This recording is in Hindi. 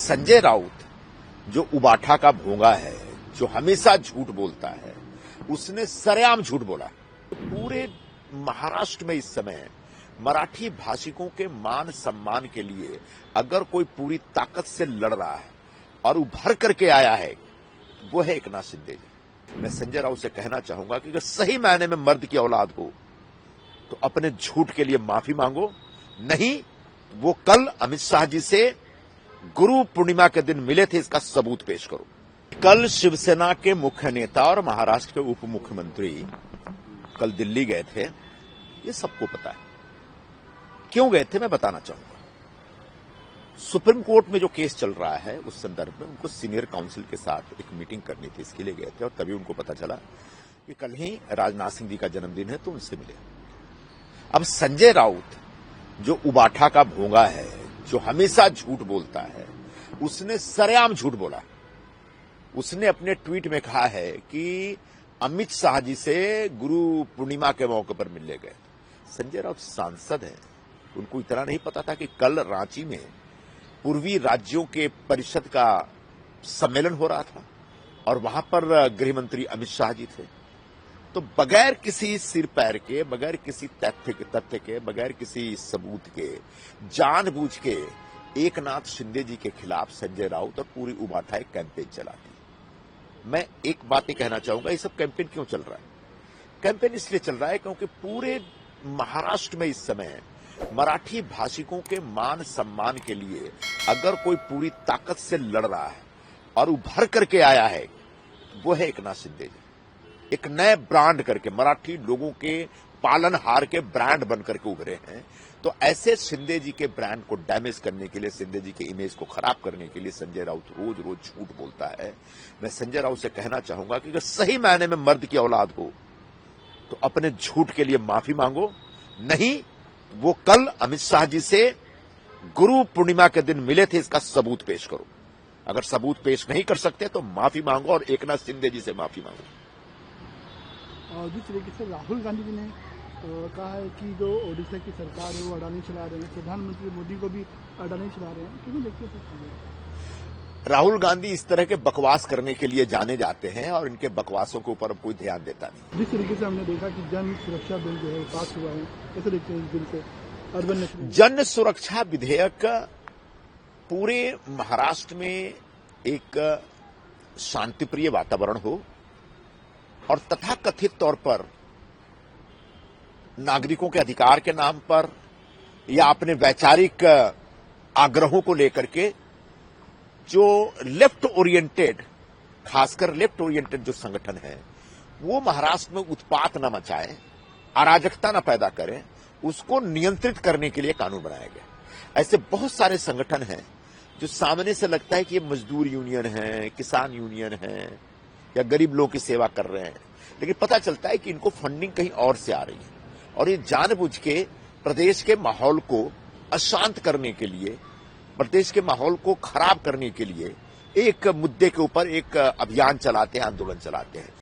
संजय राउत जो उबाठा का भोंगा है, जो हमेशा झूठ बोलता है, उसने सरेआम झूठ बोला। पूरे महाराष्ट्र में इस समय मराठी भाषिकों के मान सम्मान के लिए अगर कोई पूरी ताकत से लड़ रहा है और उभर करके आया है, वो है एकनाथ शिंदे जी। मैं संजय राउत से कहना चाहूंगा कि अगर सही मायने में मर्द की औलाद हो तो अपने झूठ के लिए माफी मांगो, नहीं वो कल अमित शाह जी से गुरु पूर्णिमा के दिन मिले थे, इसका सबूत पेश करो। कल शिवसेना के मुख्य नेता और महाराष्ट्र के उप मुख्यमंत्री कल दिल्ली गए थे, ये सबको पता है। क्यों गए थे मैं बताना चाहूंगा। सुप्रीम कोर्ट में जो केस चल रहा है उस संदर्भ में उनको सीनियर काउंसिल के साथ एक मीटिंग करनी थी, इसके लिए गए थे और तभी उनको पता चला कि कल ही राजनाथ सिंह जी का जन्मदिन है, तो उनसे मिले। अब संजय राउत जो उबाठा का भोंगा है, जो हमेशा झूठ बोलता है, उसने सरेआम झूठ बोला। उसने अपने ट्वीट में कहा है कि अमित शाह जी से गुरु पूर्णिमा के मौके पर मिलने गए। संजय राउत सांसद हैं, उनको इतना नहीं पता था कि कल रांची में पूर्वी राज्यों के परिषद का सम्मेलन हो रहा था और वहां पर गृह मंत्री अमित शाह जी थे। तो बगैर किसी सिर पैर के, बगैर किसी तथ्य के, बगैर किसी सबूत के, जानबूझ के एकनाथ शिंदे जी के खिलाफ संजय राउत और पूरी उबाठा एक कैंपेन चलाती। मैं एक बात ही कहना चाहूंगा, ये सब कैंपेन क्यों चल रहा है? कैंपेन इसलिए चल रहा है क्योंकि पूरे महाराष्ट्र में इस समय मराठी भाषिकों के मान सम्मान के लिए अगर कोई पूरी ताकत से लड़ रहा है और उभर करके आया है, वो है एकनाथ शिंदे जी। एक नए ब्रांड करके मराठी लोगों के पालनहार के ब्रांड बनकर के उभरे हैं। तो ऐसे शिंदे जी के ब्रांड को डैमेज करने के लिए, शिंदे जी के इमेज को खराब करने के लिए संजय राउत रोज रोज झूठ बोलता है। मैं संजय राउत से कहना चाहूंगा कि अगर सही मायने में मर्द की औलाद हो तो अपने झूठ के लिए माफी मांगो, नहीं वो कल अमित शाह जी से गुरु पूर्णिमा के दिन मिले थे, इसका सबूत पेश करो। अगर सबूत पेश नहीं कर सकते तो माफी मांगो और एकनाथ शिंदे जी से माफी मांगो। जिस तरीके से राहुल गांधी जी ने कहा है कि जो ओडिशा की सरकार है वो अडानी चला रहे हैं, प्रधानमंत्री मोदी को भी अडानी चला रहे हैं, क्यों देखते हैं? राहुल गांधी इस तरह के बकवास करने के लिए जाने जाते हैं और इनके बकवासों के ऊपर कोई ध्यान देता नहीं। जिस तरीके से हमने देखा कि जन सुरक्षा बिल जो है पास हुआ है, कैसे देखते हैं इस बिल को? अर्बन जन सुरक्षा विधेयक पूरे महाराष्ट्र में एक शांतिप्रिय वातावरण हो और तथाकथित तौर पर नागरिकों के अधिकार के नाम पर या अपने वैचारिक आग्रहों को लेकर के जो लेफ्ट ओरिएंटेड, खासकर लेफ्ट ओरिएंटेड जो संगठन है, वो महाराष्ट्र में उत्पात न मचाए, अराजकता न पैदा करें, उसको नियंत्रित करने के लिए कानून बनाया गया। ऐसे बहुत सारे संगठन हैं जो सामने से लगता है कि ये मजदूर यूनियन है, किसान यूनियन है या गरीब लोगों की सेवा कर रहे हैं, लेकिन पता चलता है कि इनको फंडिंग कहीं और से आ रही है और ये जानबूझ के प्रदेश के माहौल को अशांत करने के लिए, प्रदेश के माहौल को खराब करने के लिए एक मुद्दे के ऊपर एक अभियान चलाते हैं, आंदोलन चलाते हैं।